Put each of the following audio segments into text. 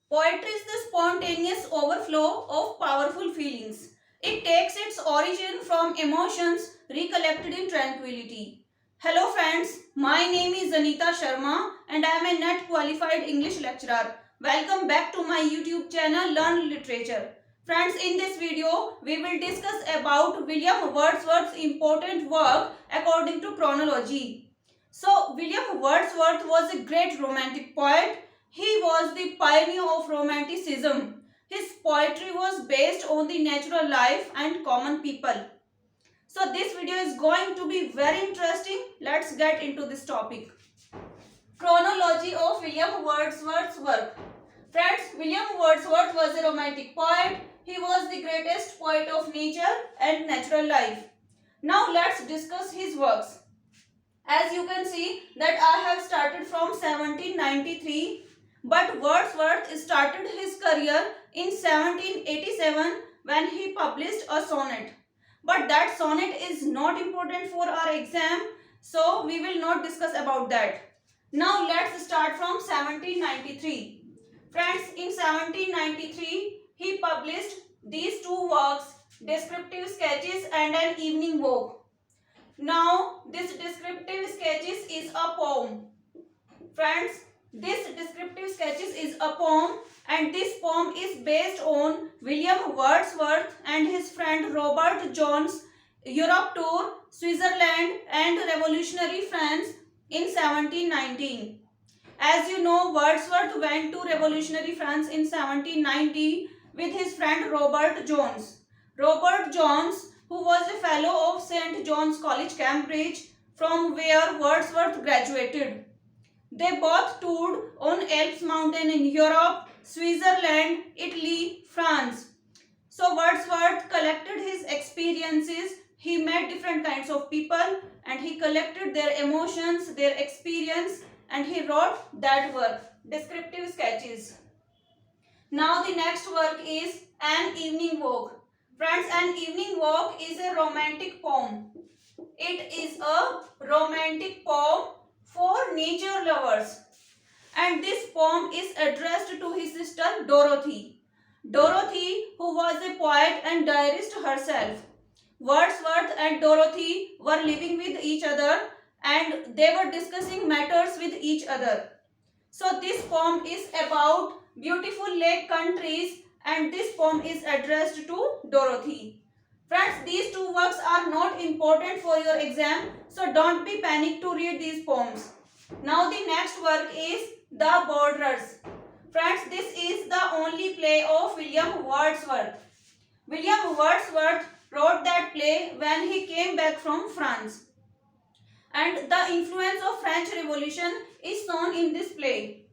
Poetry is the spontaneous overflow of powerful feelings. It takes its origin from emotions recollected in tranquility. Hello friends, my name is Anita Sharma and I am a NET qualified English lecturer. Welcome back to my YouTube channel Learn Literature. Friends, in this video, we will discuss about William Wordsworth's important work according to chronology. So, William Wordsworth was a great romantic poet. He was the pioneer of romanticism. His poetry was based on the natural life and common people. So this video is going to be very interesting. Let's get into this topic. Chronology of William Wordsworth's work. Friends, William Wordsworth was a romantic poet. He was the greatest poet of nature and natural life. Now let's discuss his works. As you can see that I have started from 1793. But Wordsworth started his career in 1787 when he published a sonnet. But that sonnet is not important for our exam, so we will not discuss about that. Now let's start from 1793. Friends, in 1793 he published these two works, Descriptive Sketches and An Evening Walk. Now this Descriptive Sketches is a poem. Friends, this Descriptive Sketches is a poem and this poem is based on William Wordsworth and his friend Robert John's Europe tour, Switzerland and revolutionary France in 1719. As you know, Wordsworth went to revolutionary France in 1790 with his friend Robert Jones. Robert Jones, who was a fellow of St. John's College, Cambridge, from where Wordsworth graduated. They both toured on Alps mountain in Europe, Switzerland, Italy, France. So Wordsworth collected his experiences. He met different kinds of people and he collected their emotions, their experience, and he wrote that work, Descriptive Sketches. Now the next work is An Evening Walk. Friends, An Evening Walk is a romantic poem. It is a romantic poem for nature lovers, and this poem is addressed to his sister Dorothy. Dorothy, who was a poet and diarist herself. Wordsworth and Dorothy were living with each other and they were discussing matters with each other. So this poem is about beautiful lake countries and this poem is addressed to Dorothy. Friends, these two works are not important for your exam, so don't be panicked to read these poems. Now the next work is The Borderers. Friends, this is the only play of William Wordsworth. William Wordsworth wrote that play when he came back from France. And the influence of French Revolution is shown in this play,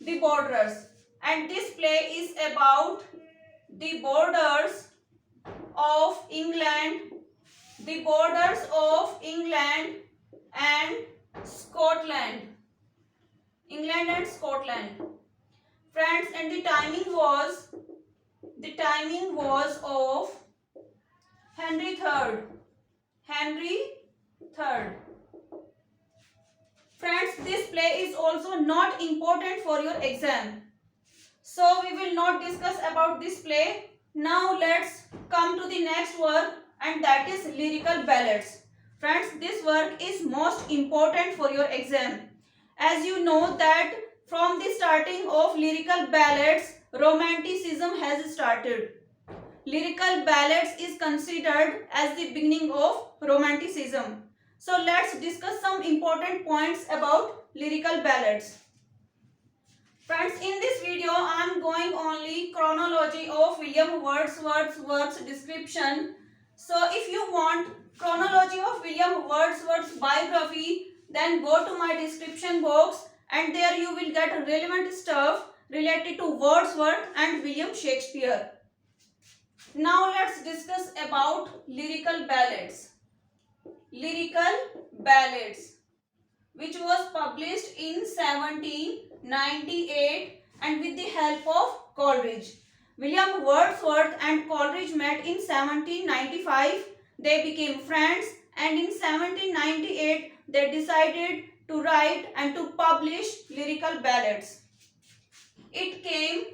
The Borderers. And this play is about the borders of England, the borders of England and Scotland. England and Scotland. Friends, and the timing was of Henry III. Henry III. Friends, this play is also not important for your exam, so we will not discuss about this play. Now let's come to the next work, and that is Lyrical Ballads. Friends, this work is most important for your exam. As you know that from the starting of Lyrical Ballads, Romanticism has started. Lyrical Ballads is considered as the beginning of Romanticism. So let's discuss some important points about Lyrical Ballads. Friends, in this video, I am going only chronology of William Wordsworth's works description. So if you want chronology of William Wordsworth's biography, then go to my description box and there you will get relevant stuff related to Wordsworth and William Shakespeare. Now let's discuss about Lyrical Ballads. Lyrical Ballads, which was published in 1798 and with the help of Coleridge. William Wordsworth and Coleridge met in 1795. They became friends and in 1798 they decided to write and to publish Lyrical Ballads. It came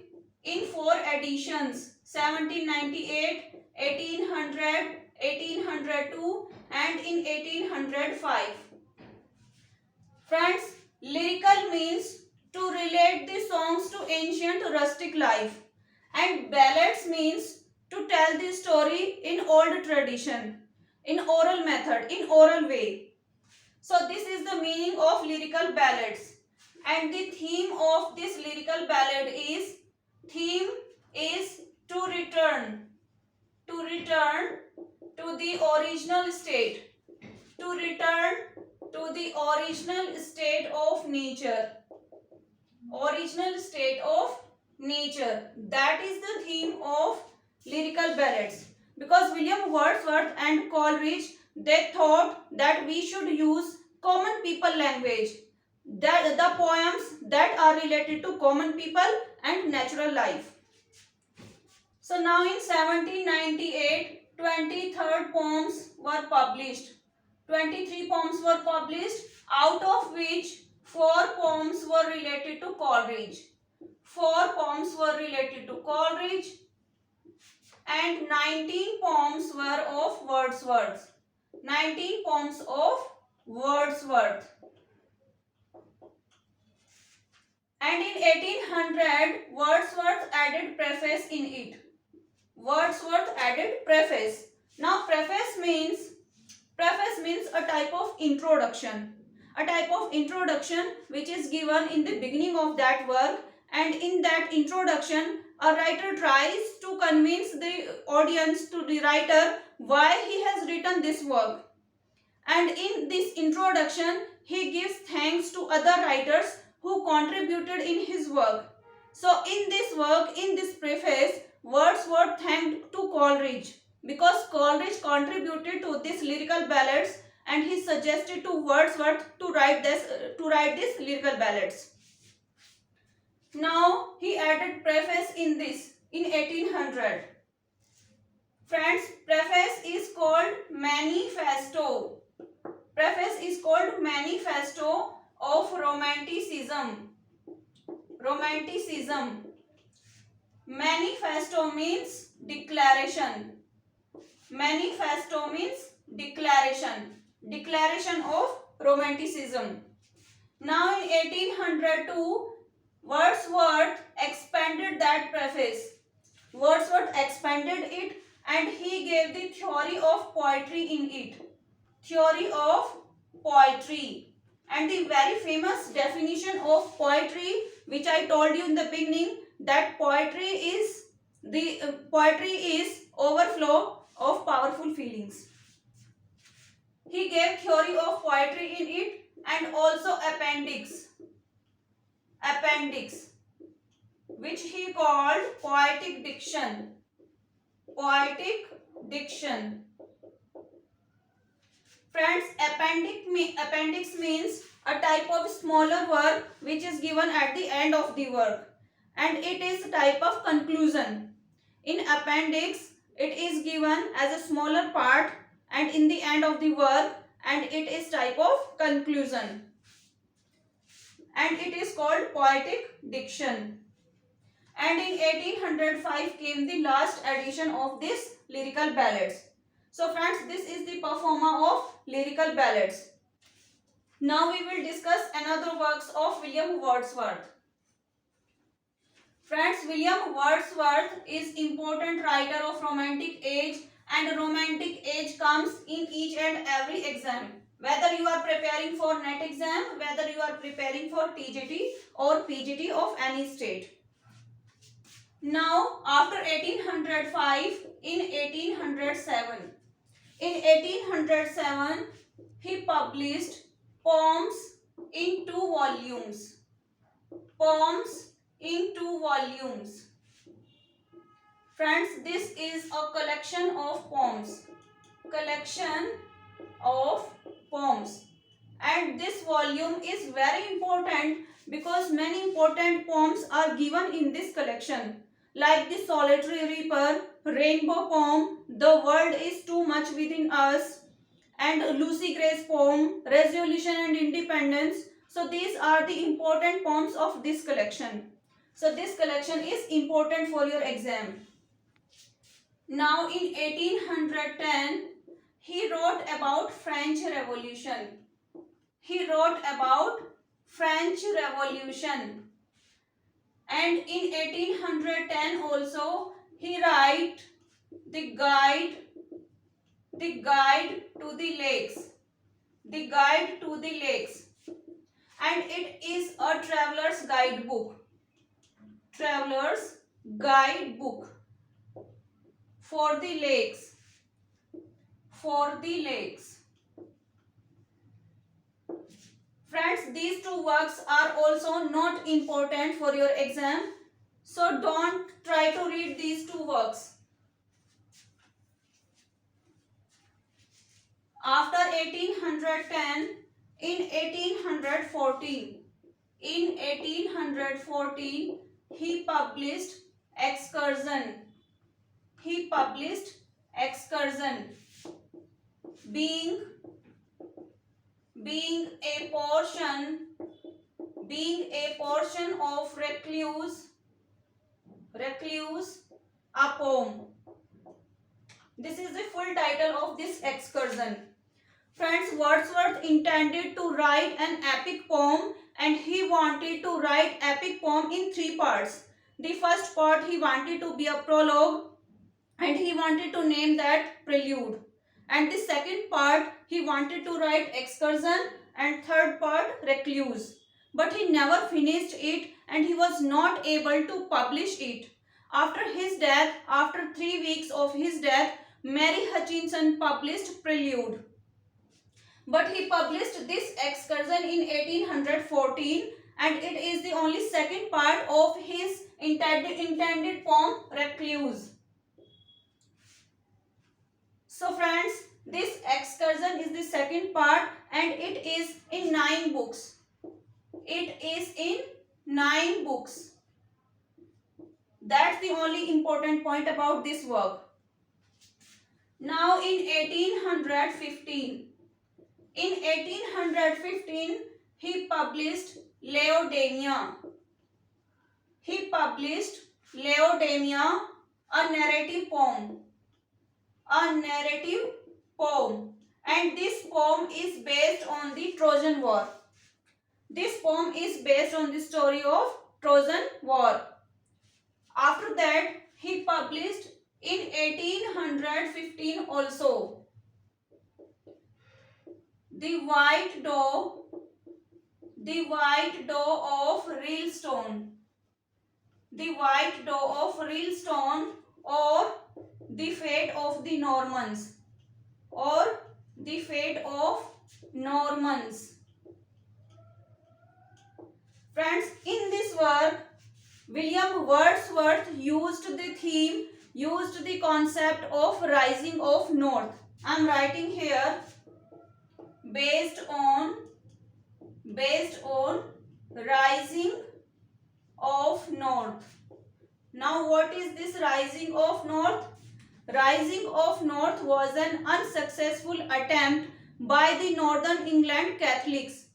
editions 1798, 1800, 1802 and in 1805. Friends, lyrical means to relate the songs to ancient rustic life, and ballads means to tell the story in old tradition, in oral method, in oral way. So this is the meaning of lyrical ballads, and the theme of this lyrical ballad is to return to the original state, to return to the original state of nature, original state of nature. That is the theme of lyrical ballads, because William Wordsworth and Coleridge, they thought that we should use common people language, that the poems that are related to common people and natural life. So now in 1798, 23rd poems were published. 23 poems were published, out of which 4 poems were related to Coleridge. 4 poems were related to Coleridge and 19 poems were of Wordsworth. 19 poems of Wordsworth. And in 1800, Wordsworth added preface in it. Wordsworth added preface. Now preface means a type of introduction. A type of introduction which is given in the beginning of that work, and in that introduction a writer tries to convince the audience, to the writer, why he has written this work. And in this introduction he gives thanks to other writers who contributed in his work. So in this work, in this preface, Wordsworth thanked to Coleridge, because Coleridge contributed to this lyrical ballads and he suggested to Wordsworth to write these lyrical ballads. Now he added preface in this in 1800. Friends, preface is called manifesto. Preface is called manifesto of romanticism. Romanticism. Manifesto means declaration. Manifesto means declaration. Declaration of romanticism. Now in 1802, Wordsworth expanded that preface. Wordsworth expanded it and he gave the theory of poetry in it. Theory of poetry. And the very famous definition of poetry, which I told you in the beginning, that poetry is overflow of powerful feelings. He gave theory of poetry in it and also appendix, which he called poetic diction. Poetic diction. Friends, appendix means a type of smaller work which is given at the end of the work, and it is a type of conclusion. In appendix, it is given as a smaller part and in the end of the work, and it is type of conclusion, and it is called poetic diction. And in 1805 came the last edition of this lyrical ballads. So friends, this is the performer of lyrical ballads. Now we will discuss another works of William Wordsworth. Friends, William Wordsworth is important writer of romantic age, and romantic age comes in each and every exam. Whether you are preparing for NET exam, whether you are preparing for TGT or PGT of any state. Now after 1805, in 1807. In 1807, he published poems in 2 volumes. Poems in 2 volumes. Friends, this is a collection of poems. Collection of poems. And this volume is very important because many important poems are given in this collection. Like the Solitary Reaper, Rainbow Poem, The World is Too Much Within Us, and Lucy Gray's poem, Resolution and Independence. So these are the important poems of this collection. So this collection is important for your exam. Now in 1810, he wrote about French Revolution. He wrote about French Revolution. And in 1810 also, he write the guide to the lakes. The guide to the lakes. And it is a traveler's guidebook. Traveler's guidebook for the lakes. For the lakes. Friends, these two works are also not important for your exam. So don't try to read these two works. After 1810, in 1814, he published Excursion. He published Excursion, being a portion of Recluse, a poem. This is the full title of this excursion. Friends, Wordsworth intended to write an epic poem, and he wanted to write epic poem in 3 parts. The first part he wanted to be a prologue, and he wanted to name that prelude. And the second part he wanted to write excursion, and third part Recluse. But he never finished it, and he was not able to publish it. After his death, after 3 weeks of his death, Mary Hutchinson published Prelude. But he published this excursion in 1814, and it is the only second part of his intended poem Recluse. So friends, this excursion is the second part, and it is in 9 books. It is in 9 books. That's the only important point about this work. Now in 1815, he published Laodamia. He published Laodamia, a narrative poem. And this poem is based on the Trojan War. This poem is based on the story of Trojan War. After that, he published in 1815 also The White Doe of Rylstone. The White Doe of Rylstone, or The Fate of the Normans. Friends, in this work, William Wordsworth used the concept of rising of north. I am writing here based on rising of north. Now what is this rising of north? Rising of north was an unsuccessful attempt by the Northern England Catholics.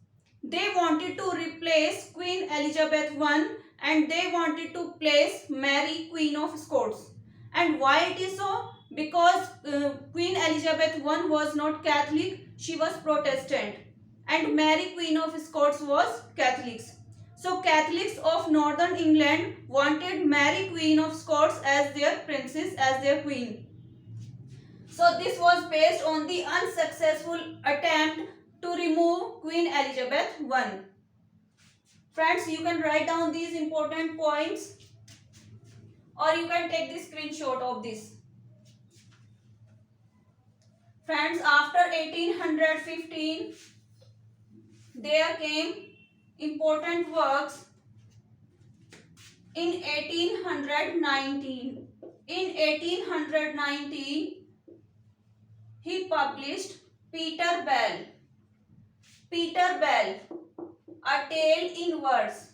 They wanted to replace Queen Elizabeth I, and they wanted to place Mary, Queen of Scots. And why it is so? Because Queen Elizabeth I was not Catholic, she was Protestant. And Mary, Queen of Scots, was Catholics. So Catholics of Northern England wanted Mary, Queen of Scots, as their princess, as their queen. So this was based on the unsuccessful attempt to remove Queen Elizabeth I. Friends, you can write down these important points, or you can take the screenshot of this. Friends, after 1815, there came important works in 1819. In 1819, he published Peter Bell. Peter Bell, A Tale in Verse.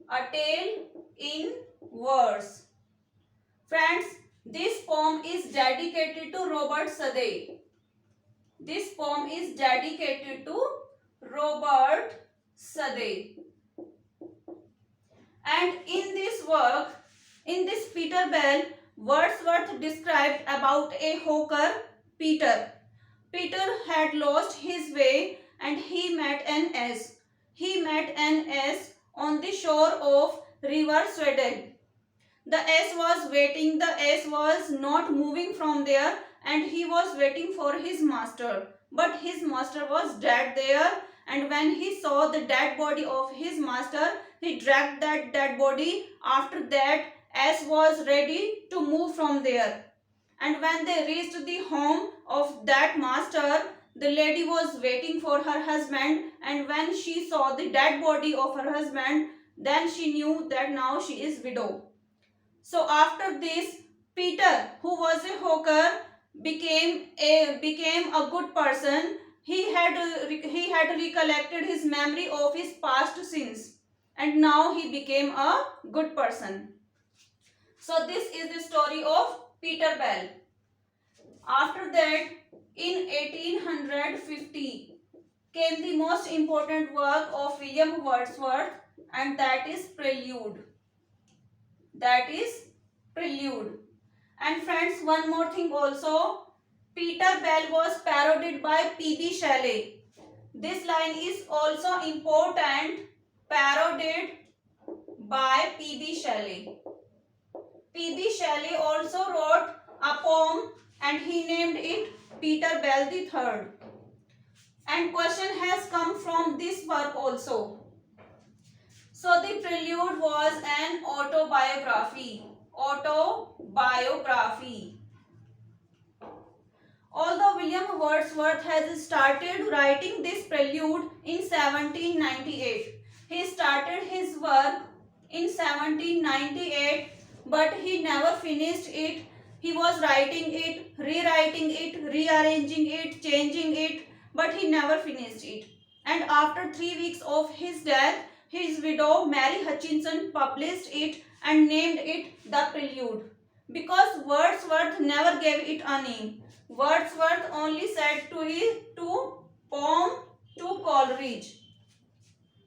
A Tale in Verse. Friends, this poem is dedicated to Robert Southey. This poem is dedicated to Robert Southey. And in this work, in this Peter Bell, Wordsworth described about a hawker, Peter. Peter had lost his way and he met an ass. He met an ass on the shore of River Swedel. The ass was waiting. The ass was not moving from there and he was waiting for his master. But his master was dead there, and when he saw the dead body of his master, he dragged that dead body. After that, ass was ready to move from there. And when they reached the home of that master, the lady was waiting for her husband, and when she saw the dead body of her husband, then she knew that now she is widow. So after this, Peter, who was a hawker, became a good person. He had recollected his memory of his past sins, and now he became a good person. So this is the story of Peter Bell. After that, in 1850 came the most important work of William Wordsworth, and that is Prelude. That is Prelude. And friends, one more thing also. Peter Bell was parodied by P.B. Shelley. This line is also important. Parodied by P.B. Shelley. P.B. Shelley also wrote a poem and he named it Peter Bell the Third. And question has come from this work also. So the Prelude was an autobiography. Autobiography. Although William Wordsworth has started writing this prelude in 1798. He started his work in 1798, but he never finished it. He was writing it, rewriting it, rearranging it, changing it, but he never finished it. And after 3 weeks of his death, his widow Mary Hutchinson published it and named it The Prelude, because Wordsworth never gave it a name. Wordsworth only said to poem to Coleridge.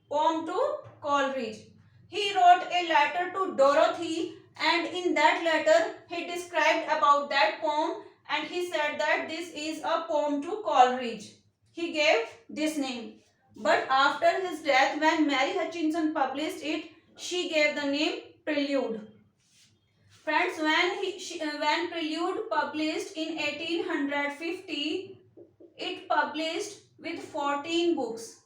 Poem to Coleridge. He wrote a letter to Dorothy, and in that letter he described about that poem and he said that this is a poem to Coleridge. He gave this name. But after his death, when Mary Hutchinson published it, she gave the name Prelude. Friends, when Prelude published in 1850, it published with 14 books.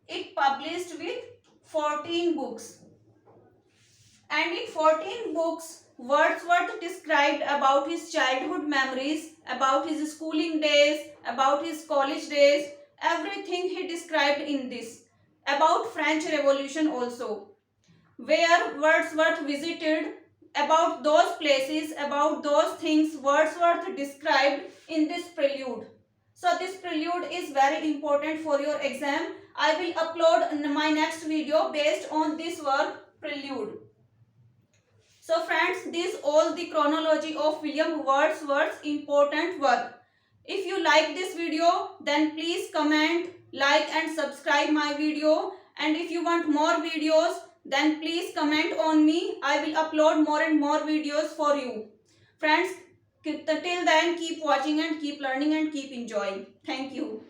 It published with 14 books. And in 14 books, Wordsworth described about his childhood memories, about his schooling days, about his college days, everything he described in this. About French Revolution also, where Wordsworth visited, about those places, about those things Wordsworth described in this prelude. So this prelude is very important for your exam. I will upload my next video based on this work, Prelude. So friends, this all the chronology of William Wordsworth's important work. If you like this video, then please comment, like and subscribe my video. And if you want more videos, then please comment on me. I will upload more and more videos for you. Friends, till then keep watching and keep learning and keep enjoying. Thank you.